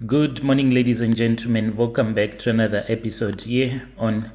Good morning, ladies and gentlemen. Welcome back to another episode here on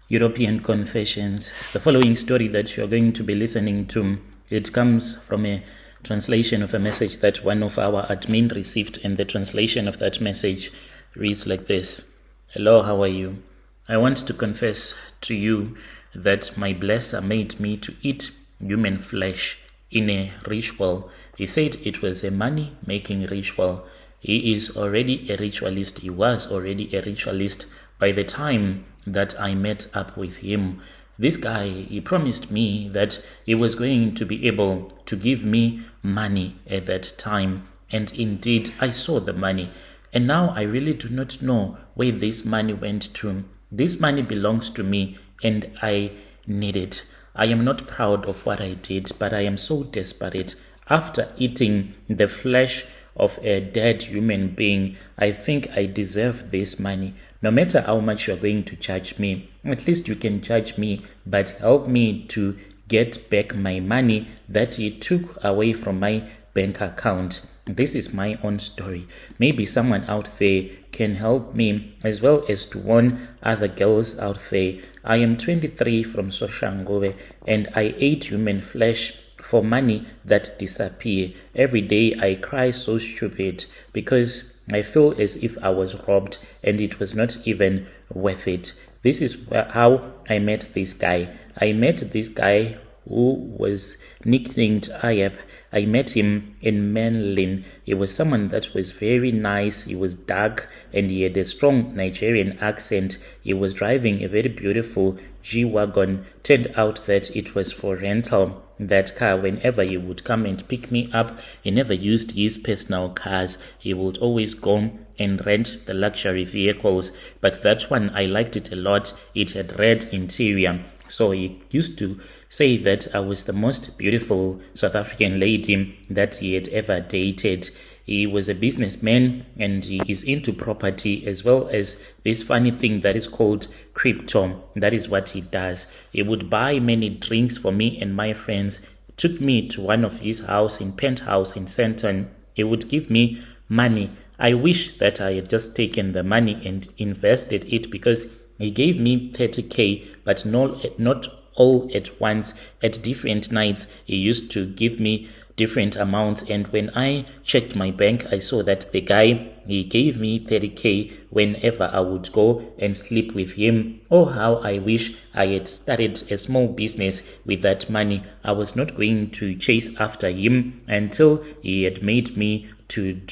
European Confessions. The following story that you're going to be listening to, it comes from a translation of a message that one of our admin received, and the translation of that message reads like this. Hello, how are you? I want to confess to you that my blesser made me to eat human flesh in a ritual. He said it was a money-making ritual. He is already a ritualist. He was already a ritualist by the time that I met up with him. This guy, he promised me that he was going to be able to give me money at that time. And indeed, I saw the money. And now I really do not know where this money went to. This money belongs to me and I need it. I am not proud of what I did, but I am so desperate. After eating the flesh of a dead human being, I think I deserve this money. No matter how much you're going to charge me, at least you can charge me, but help me to get back my money that you took away from my bank account. This is my own story. Maybe someone out there can help me, as well as to warn other girls out there. I am 23 from Soshangove and I ate human flesh for money that disappear. Every day I cry so stupid because I feel as if I was robbed and it was not even worth it. This is how I met this guy. I met this guy who was nicknamed Ayab. I met him in Manlin. He was someone that was very nice. He was dark and he had a strong Nigerian accent. He was driving a very beautiful G-Wagon. Turned out that it was for rental. That car, whenever he would come and pick me up, he never used his personal cars. He would always go and rent the luxury vehicles. But that one, I liked it a lot. It had red interior. So he used to say that I was the most beautiful South African lady that he had ever dated. He was a businessman and he is into property as well as this funny thing that is called crypto. That is what he does. He would buy many drinks for me and my friends. Took me to one of his house in Penthouse in Sandton. He would give me money. I wish that I had just taken the money and invested it, because he gave me 30K, but not all at once. At different nights, he used to give me different amounts, and when I checked my bank, I saw that the guy, he gave me 30K whenever I would go and sleep with him. Oh, how I wish I had started a small business with that money. I was not going to chase after him until he had made me to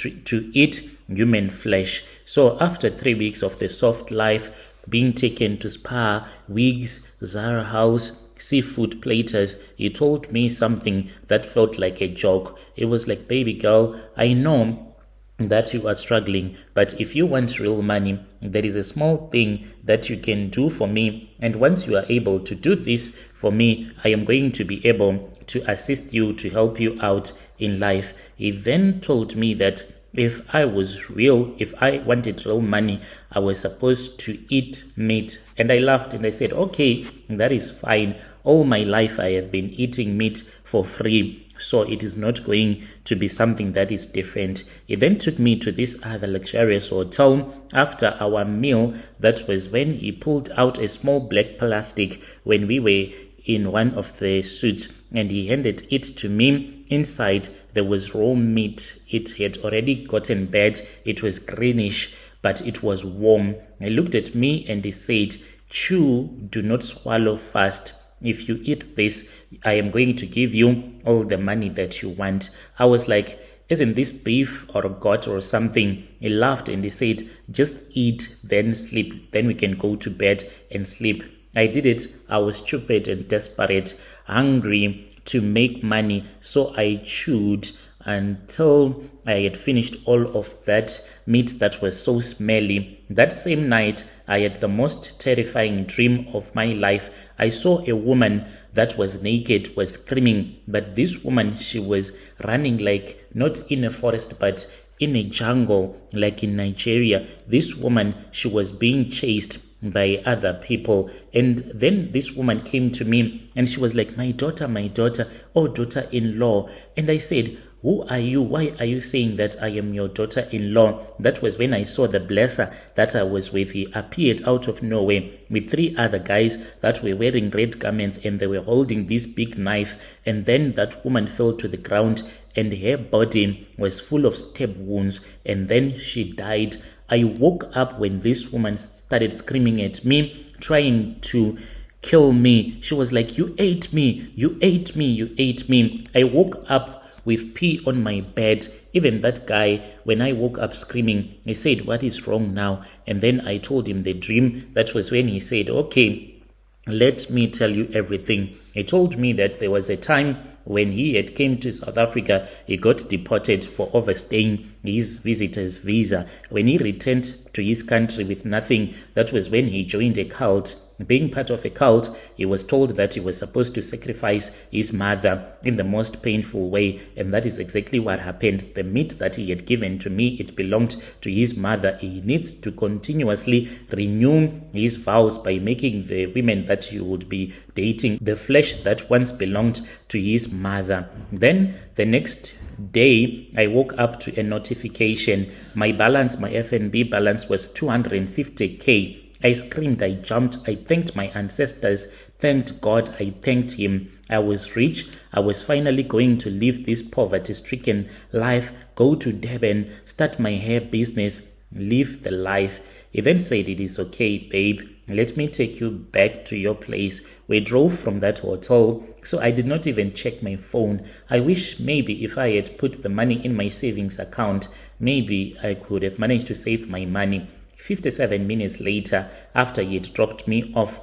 eat human flesh. So after 3 weeks of the soft life, being taken to spa, wigs, Zara house, seafood platters, he told me something that felt like a joke. It was like, baby girl, I know that you are struggling, but if you want real money, there is a small thing that you can do for me, and once you are able to do this for me, I am going to be able to assist you, to help you out in life. He then told me that if I wanted real money, I was supposed to eat meat. And I laughed and I said, okay, that is fine. All my life I have been eating meat for free, so it is not going to be something that is different. He then took me to this other luxurious hotel. After our meal, that was when he pulled out a small black plastic when we were in one of the suites, and he handed it to me. Inside there was raw meat. It had already gotten bad. It was greenish, but it was warm. He looked at me and he said, chew, do not swallow fast. If you eat this, I am going to give you all the money that you want. I was like, isn't this beef or a goat or something? He laughed and he said, just eat, then sleep. Then we can go to bed and sleep. I did it. I was stupid and desperate, hungry to make money. So I chewed until I had finished all of that meat that was so smelly. That same night, I had the most terrifying dream of my life. I saw a woman that was naked, was screaming, but this woman, she was running like not in a forest, but in a jungle, like in Nigeria. This woman, she was being chased by other people, and then this woman came to me and she was like, my daughter, oh daughter-in-law. And I said, Who are you? Why are you saying that I am your daughter-in-law? That was when I saw the blesser that I was with. He appeared out of nowhere with 3 other guys that were wearing red garments, and they were holding this big knife. And then that woman fell to the ground, and her body was full of stab wounds, and then she died. I woke up when this woman started screaming at me, trying to kill me. She was like, you ate me, you ate me, you ate me. I woke up with pee on my bed. Even that guy, when I woke up screaming, he said, what is wrong now? And then I told him the dream. That was when he said, okay, let me tell you everything. He told me that there was a time when he had came to South Africa, he got deported for overstaying his visitor's visa. When he returned to his country with nothing, that was when he joined a cult. Being part of a cult, he was told that he was supposed to sacrifice his mother in the most painful way, and that is exactly what happened. The meat that he had given to me, it belonged to his mother. He needs to continuously renew his vows by making the women that he would be dating the flesh that once belonged to his mother. Then the next day, I woke up to a notification. My balance, my FNB balance was 250k. I screamed, I jumped, I thanked my ancestors, thanked God, I thanked him. I was rich. I was finally going to live this poverty-stricken life, go to Durban, start my hair business, live the life. He then said, it is okay, babe. Let me take you back to your place. We drove from that hotel, so I did not even check my phone. I wish maybe if I had put the money in my savings account, maybe I could have managed to save my money. 57 minutes later, after he had dropped me off,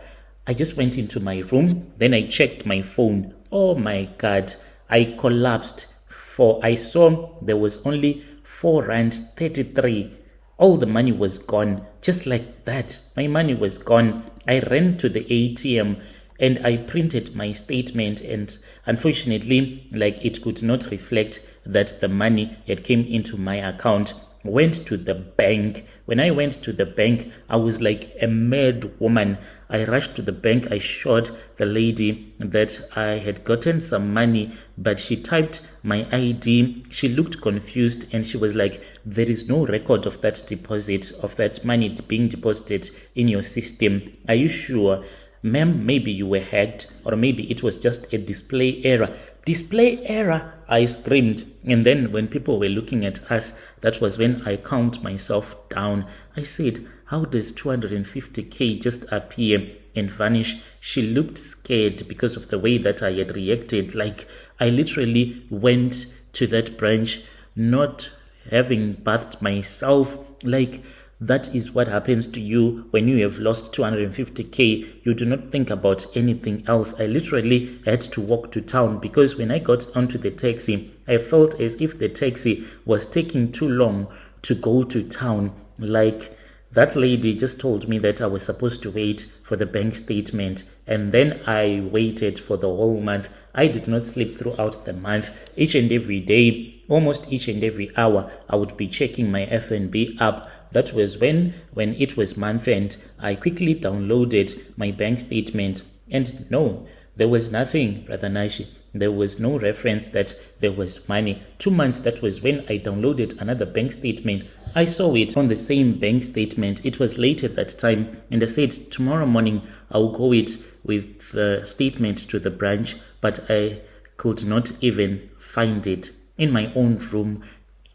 I just went into my room. Then I checked my phone. Oh my God, I collapsed. For I saw there was only 4 rand 33. All the money was gone. Just like that, my money was gone. I ran to the ATM and I printed my statement, and unfortunately, like, it could not reflect that the money had came into my account. Went to the bank. When I went to the bank, I was like a mad woman. I rushed to the bank. I showed the lady that I had gotten some money, but she typed my ID. She looked confused and she was like, there is no record of that deposit, of that money being deposited in your system. Are you sure? Ma'am, maybe you were hacked, or maybe it was just a display error. Display error, I screamed. And then when people were looking at us, that was when I calmed myself down. I said, how does 250k just appear and vanish? She looked scared because of the way that I had reacted. Like, I literally went to that branch not having bathed myself. Like, that is what happens to you when you have lost 250k. You do not think about anything else. I literally had to walk to town because when I got onto the taxi, I felt as if the taxi was taking too long to go to town. Like, that lady just told me that I was supposed to wait for the bank statement, and then I waited for the whole month. I did not sleep throughout the month. Each and every day, almost each and every hour, I would be checking my FNB app. That was when it was month end, I quickly downloaded my bank statement, and no, there was nothing, Brother Nashi. There was no reference that there was money. 2 months, that was when I downloaded another bank statement. I saw it on the same bank statement. It was late at that time, and I said, tomorrow morning I'll go with the statement to the branch, but I could not even find it in my own room.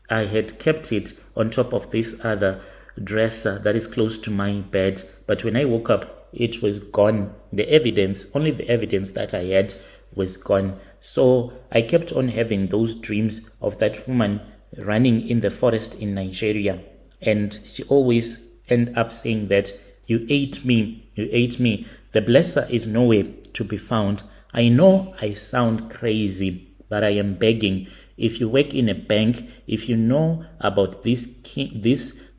I had kept it on top of this other dresser that is close to my bed, but when I woke up, it was gone. The evidence, only the evidence that I had was gone. So I kept on having those dreams of that woman running in the forest in Nigeria, and she always end up saying that you ate me, you ate me. The blesser is nowhere to be found. I know I sound crazy, but I am begging. If you work in a bank, if you know about these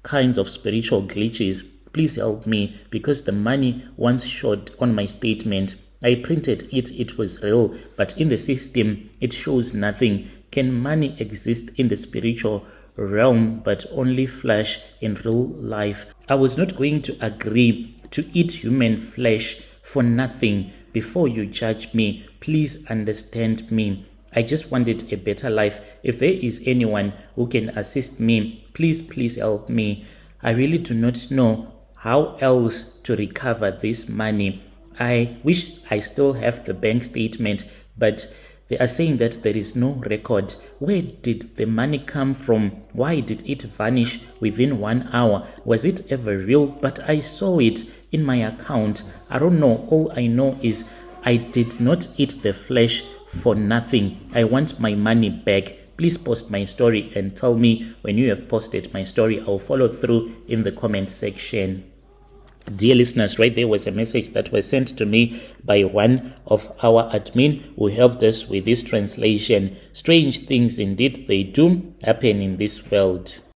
kinds of spiritual glitches, please help me, because the money once showed on my statement. I printed it, it was real, but in the system, it shows nothing. Can money exist in the spiritual realm, but only flesh in real life? I was not going to agree to eat human flesh for nothing. Before you judge me, please understand me. I just wanted a better life. If there is anyone who can assist me, please help me. I really do not know how else to recover this money. I wish I still have the bank statement, but they are saying that there is no record. Where did the money come from? Why did it vanish within 1 hour? Was it ever real? But I saw it in my account. I don't know. All I know is I did not eat the flesh for nothing. I want my money back. Please post my story and tell me when you have posted my story. I'll follow through in the comment section. Dear listeners, right there was a message that was sent to me by one of our admin who helped us with this translation. Strange things indeed they do happen in this world.